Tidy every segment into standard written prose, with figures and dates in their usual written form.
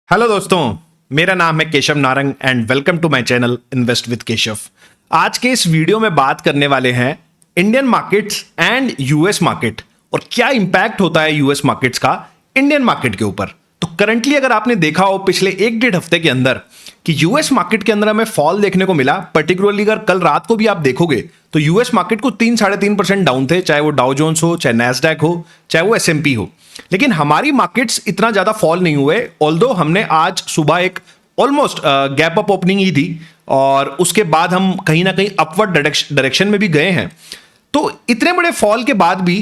Hello दोस्तों, मेरा नाम है Keshav Narang and welcome to my channel invest with Keshav. आज के इस वीडियो में बात करने वाले हैं Indian markets and US market और क्या इंपैक्ट होता है यूएस मार्केट्स का इंडियन मार्केट के ऊपर। तो करंटली अगर आपने देखा हो पिछले एक डेढ़ हफ्ते के अंदर कि यूएस मार्केट के अंदर हमें फॉल देखने को मिला, पर्टिकुलरली अगर कल रात को भी आप देखोगे तो यूएस मार्केट को 3-3.5% डाउन थे, चाहे वो डाउ जोन्स हो, चाहे नैस्डैक हो, चाहे वो एसएमपी हो। लेकिन हमारी मार्केट्स इतना ज्यादा फॉल नहीं हुए, ऑल्दो हमने आज सुबह एक ऑलमोस्ट गैप अप ओपनिंग ही थी और उसके बाद हम कहीं ना कहीं अपवर्ड डायरेक्शन में भी गए हैं। तो इतने बड़े फॉल के बाद भी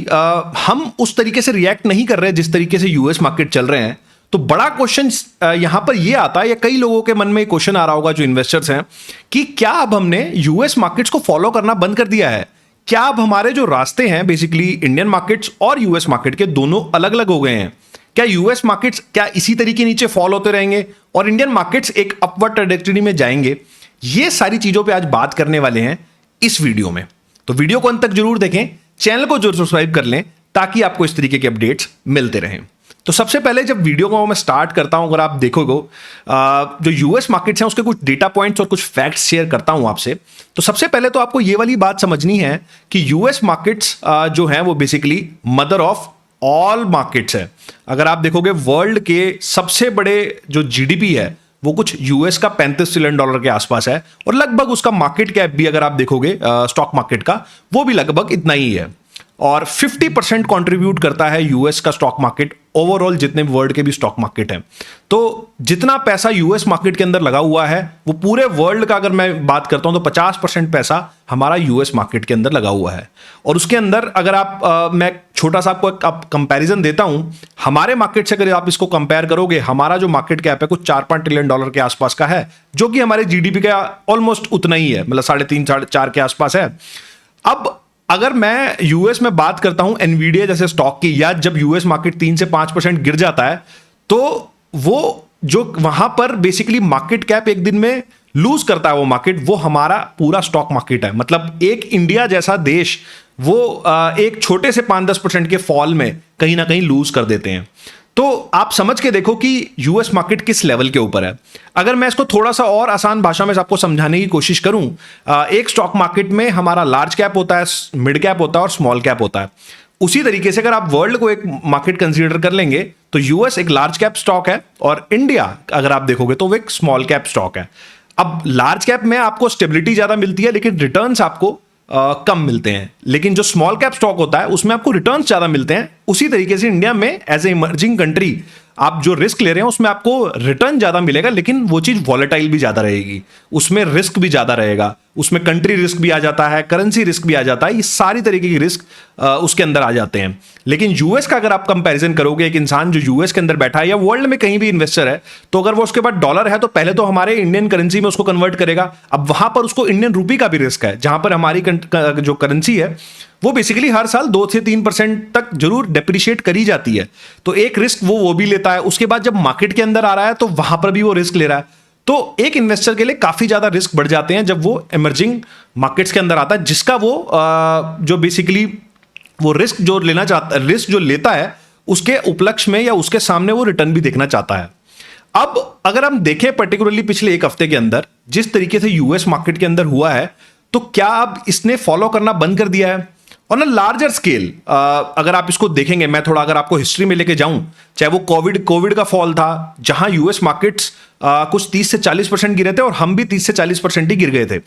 हम उस तरीके से रिएक्ट नहीं कर रहे जिस तरीके से यूएस मार्केट चल रहे हैं। तो बड़ा क्वेश्चन यहां पर यह आता है, या कई लोगों के मन में क्वेश्चन आ रहा होगा जो इन्वेस्टर्स हैं, कि क्या अब हमने यूएस मार्केट्स को फॉलो करना बंद कर दिया है? क्या अब हमारे जो रास्ते हैं बेसिकली इंडियन मार्केट्स और यूएस मार्केट के दोनों अलग अलग हो गए हैं? क्या यूएस मार्केट्स क्या इसी तरीके नीचे फॉल होते रहेंगे और इंडियन मार्केट्स एक अपवर्ड ट्रैजेक्टरी में जाएंगे? ये सारी चीजों पे आज बात करने वाले हैं इस वीडियो में। तो वीडियो को अंत तक जरूर देखें, चैनल को जरूर सब्सक्राइब कर लें ताकि आपको इस तरीके के अपडेट्स मिलते रहें। तो सबसे पहले जब वीडियो को मैं स्टार्ट करता हूं, अगर आप देखोगे जो यूएस मार्केट्स हैं उसके कुछ डेटा पॉइंट्स और कुछ फैक्ट्स शेयर करता हूं आपसे। तो सबसे पहले तो आपको ये वाली बात समझनी है कि यूएस मार्केट्स जो हैं वो basically mother of all markets है। अगर आप देखोगे वर्ल्ड के सबसे बड़े जो जीडीपी है वो कुछ यूएस का $35 ट्रिलियन के आसपास है और लगभग उसका मार्केट कैप भी अगर आप देखोगे स्टॉक मार्केट का वो भी लगभग इतना ही है। और 50% कंट्रीब्यूट करता है यूएस का स्टॉक मार्केट ओवरऑल जितने वर्ल्ड के भी स्टॉक मार्केट हैं। तो जितना पैसा यूएस मार्केट के अंदर लगा हुआ है वो पूरे वर्ल्ड का अगर मैं बात करता हूं तो 50% पैसा हमारा यूएस मार्केट के अंदर लगा हुआ है। और उसके अंदर अगर मैं छोटा सा आपको एक कंपैरिजन देता हूं, हमारे मार्केट से अगर आप इसको कंपेयर करोगे, हमारा जो मार्केट कैप है कुछ $4-5 ट्रिलियन के आसपास का है, जो कि हमारे जीडीपी का ऑलमोस्ट उतना ही है, मतलब 3.5-4 के आसपास है। अब अगर मैं यूएस में बात करता हूं एनवीडिया जैसे स्टॉक की, या जब यूएस मार्केट 3 से 5% गिर जाता है तो वो जो वहां पर बेसिकली मार्केट कैप एक दिन में लूज करता है, वो मार्केट वो हमारा पूरा स्टॉक मार्केट है। मतलब एक इंडिया जैसा देश वो एक छोटे से 5-10% के फॉल में कहीं ना कहीं लूज कर देते हैं। तो आप समझ के देखो कि यूएस मार्केट किस लेवल के ऊपर है। अगर मैं इसको थोड़ा सा और आसान भाषा में आपको समझाने की कोशिश करूं, एक स्टॉक मार्केट में हमारा लार्ज कैप होता है, मिड कैप होता है और स्मॉल कैप होता है। उसी तरीके से अगर आप वर्ल्ड को एक मार्केट कंसीडर कर लेंगे तो यूएस एक लार्ज कैप स्टॉक है और इंडिया अगर आप देखोगे तो वो एक स्मॉल कैप स्टॉक है। अब लार्ज कैप में आपको स्टेबिलिटी ज्यादा मिलती है लेकिन रिटर्न्स आपको कम मिलते हैं, लेकिन जो स्मॉल कैप स्टॉक होता है उसमें आपको रिटर्न्स ज्यादा मिलते हैं। उसी तरीके से इंडिया में एज ए इमर्जिंग कंट्री आप जो रिस्क ले रहे हैं उसमें आपको रिटर्न ज्यादा मिलेगा, लेकिन वो चीज वॉलेटाइल भी ज्यादा रहेगी, उसमें रिस्क भी ज्यादा रहेगा, उसमें कंट्री रिस्क भी आ जाता है, करेंसी रिस्क भी आ जाता है, ये सारी तरीके की रिस्क उसके अंदर आ जाते हैं। लेकिन यूएस का अगर आप कंपैरिजन करोगे, एक इंसान जो यूएस के अंदर बैठा है या वर्ल्ड में कहीं भी इन्वेस्टर है, तो अगर वो उसके पास डॉलर है तो पहले तो हमारे इंडियन करेंसी में उसको कन्वर्ट करेगा। अब वहां पर उसको इंडियन रूपी का भी रिस्क है, जहां पर हमारी जो करेंसी है वो बेसिकली हर साल 2 से 3% तक जरूर डेप्रिशिएट करी जाती है। तो एक रिस्क वो भी लेता है। उसके बाद जब मार्केट के अंदर आ रहा है तो वहां पर भी वो रिस्क ले रहा है। तो एक इन्वेस्टर के लिए काफी ज्यादा रिस्क बढ़ जाते हैं जब वो इमर्जिंग मार्केट्स के अंदर आता है, जिसका वो जो बेसिकली वो रिस्क जो लेना चाहता है, रिस्क जो लेता है उसके उपलक्ष्य में या उसके सामने वो रिटर्न भी देखना चाहता है। अब अगर हम देखें पर्टिकुलरली पिछले एक हफ्ते के अंदर जिस तरीके से यूएस मार्केट के अंदर हुआ है, तो क्या अब इसने फॉलो करना बंद कर दिया है? ऑन अ लार्जर स्केल अगर आप इसको देखेंगे, मैं थोड़ा अगर आपको हिस्ट्री में लेके जाऊं, चाहे वो कोविड का फॉल था जहां यूएस मार्केट्स कुछ 30 से 40% गिरे थे और हम भी 30 से 40% ही गिर गए थे।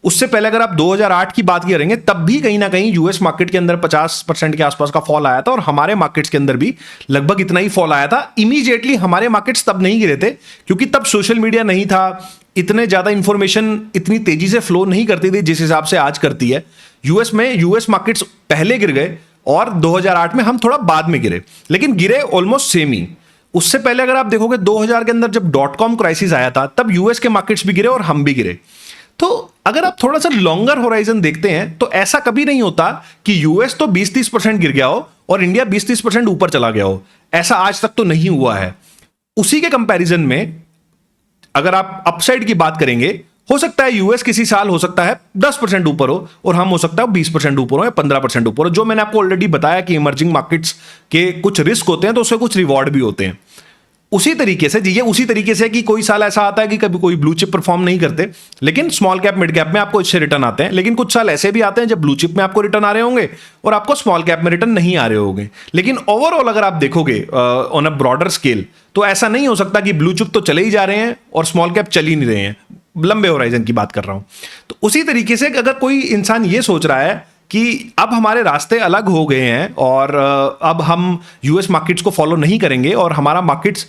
उससे पहले अगर आप 2008 की बात करेंगे तब भी कहीं ना कहीं यूएस मार्केट के अंदर 50% के आसपास का फॉल आया था और हमारे मार्केट्स के अंदर भी लगभग इतना ही फॉल आया था। इमीडिएटली हमारे मार्केट्स तब नहीं गिरे थे क्योंकि तब सोशल मीडिया नहीं था, इतने ज्यादा इंफॉर्मेशन इतनी तेजी से फ्लो नहीं करती थी जिस हिसाब से आज करती है। यूएस मार्केट्स पहले गिर गए और 2008 में हम थोड़ा बाद में गिरे, लेकिन गिरे ऑलमोस्ट सेम ही। उससे पहले अगर आप देखोगे 2000 के अंदर जब .com क्राइसिस आया था तब यूएस के मार्केट्स भी गिरे और हम भी गिरे। तो अगर आप थोड़ा सा लॉन्गर होराइजन देखते हैं तो ऐसा कभी नहीं होता कि यूएस तो 20-30% गिर गया हो और इंडिया 20-30% ऊपर चला गया हो, ऐसा आज तक तो नहीं हुआ है। उसी के कंपैरिजन में अगर आप अपसाइड की बात करेंगे, हो सकता है यूएस किसी साल हो सकता है 10% ऊपर हो और हम हो सकता है 20% ऊपर हो या 15% ऊपर हो। जो मैंने आपको ऑलरेडी बताया कि इमर्जिंग मार्केट्स के कुछ रिस्क होते हैं तो उससे कुछ रिवॉर्ड भी होते हैं। उसी तरीके से ये उसी तरीके से कि कोई साल ऐसा आता है कि कभी कोई ब्लू चिप परफॉर्म नहीं करते, लेकिन स्मॉल कैप मिड कैप में आपको अच्छे रिटर्न आते हैं। लेकिन कुछ साल ऐसे भी आते हैं जब ब्लू चिप में आपको रिटर्न आ रहे होंगे और आपको स्मॉल कैप में रिटर्न नहीं आ रहे होंगे। लेकिन ओवरऑल अगर आप देखोगे ऑन अ ब्रॉडर स्केल, तो ऐसा नहीं हो सकता कि ब्लू चिप तो चले ही जा रहे हैं और स्मॉल कैप चल ही नहीं रहे हैं। लंबे होराइजन की बात कर रहा हूं। तो उसी तरीके से अगर कोई इंसान ये सोच रहा है कि अब हमारे रास्ते अलग हो गए हैं और अब हम यूएस मार्केट्स को फॉलो नहीं करेंगे और हमारा मार्केट्स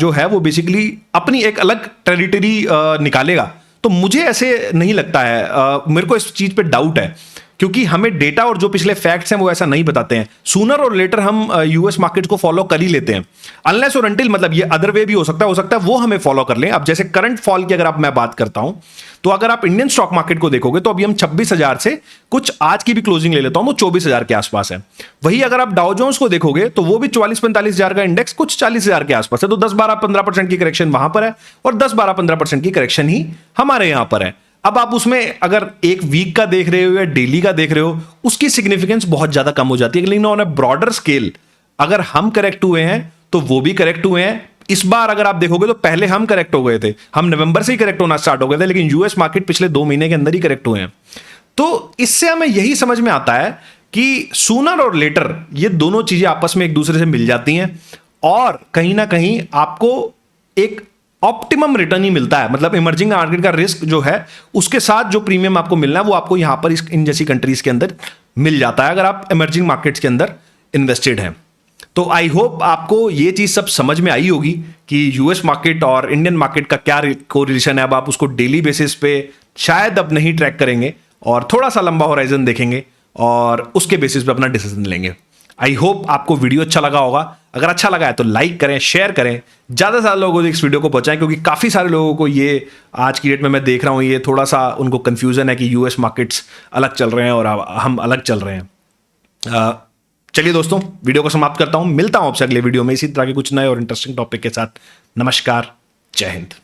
जो है वो बेसिकली अपनी एक अलग टेरिटरी निकालेगा, तो मुझे ऐसे नहीं लगता है। मेरे को इस चीज़ पे डाउट है, क्योंकि हमें डेटा और जो पिछले फैक्ट्स हैं वो ऐसा नहीं बताते हैं। सूनर और लेटर हम यूएस मार्केट को फॉलो कर ही लेते हैं, अनलेस और अनटिल, मतलब ये अदर वे भी हो सकता है वो हमें फॉलो कर लें। अब जैसे करंट फॉल की अगर मैं बात करता हूं, तो अगर आप इंडियन स्टॉक मार्केट को देखोगे तो अभी हम 26,000 से कुछ आज की भी क्लोजिंग ले लेता हूं, वो 24,000 के आसपास है। वही अगर आप डाउ जोन्स को देखोगे तो वो भी 44-45,000 का इंडेक्स कुछ 40,000 के आसपास है। तो 10-12-15% की करेक्शन वहां पर है और 10-12-15% की करेक्शन ही हमारे यहां पर है। अब आप उसमें अगर एक वीक का देख रहे हो या डेली का देख रहे हो, उसकी सिग्निफिकेंस बहुत ज्यादा कम हो जाती है। लेकिन ऑन अ ब्रॉडर स्केल अगर हम करेक्ट हुए हैं तो वो भी करेक्ट हुए हैं। इस बार अगर आप देखोगे तो पहले हम करेक्ट हो गए थे, हम नवंबर से ही करेक्ट होना स्टार्ट हो गए थे, लेकिन यूएस मार्केट पिछले 2 महीने के अंदर ही करेक्ट हुए हैं। तो इससे हमें यही समझ में आता है कि सूनर और लेटर ये दोनों चीजें आपस में एक दूसरे से मिल जाती हैं और कहीं ना कहीं आपको एक ऑप्टिमम रिटर्न ही मिलता है। मतलब इमर्जिंग मार्केट का रिस्क जो है उसके साथ जो प्रीमियम आपको मिलना है वो आपको यहां पर इन जैसी कंट्रीज के अंदर मिल जाता है, अगर आप इमर्जिंग मार्केट्स के अंदर इन्वेस्टेड हैं। तो आई होप आपको ये चीज सब समझ में आई होगी कि यूएस मार्केट और इंडियन मार्केट का क्या कोरिलेशन है। अब आप उसको डेली बेसिस पे शायद अब नहीं ट्रैक करेंगे और थोड़ा सा लंबा होराइजन देखेंगे और उसके बेसिस पे अपना डिसीजन लेंगे। आई होप आपको वीडियो अच्छा लगा होगा। अगर अच्छा लगा है तो लाइक करें, शेयर करें, ज़्यादा से ज़्यादा लोगों को इस वीडियो को पहुंचाएं, क्योंकि काफ़ी सारे लोगों को ये आज की डेट में मैं देख रहा हूँ ये थोड़ा सा उनको कन्फ्यूजन है कि यूएस मार्केट्स अलग चल रहे हैं और हम अलग चल रहे हैं। चलिए दोस्तों, वीडियो को समाप्त करता हूँ। मिलता हूँ आपसे अगले वीडियो में इसी तरह के कुछ नए और इंटरेस्टिंग टॉपिक के साथ। नमस्कार, जय हिंद।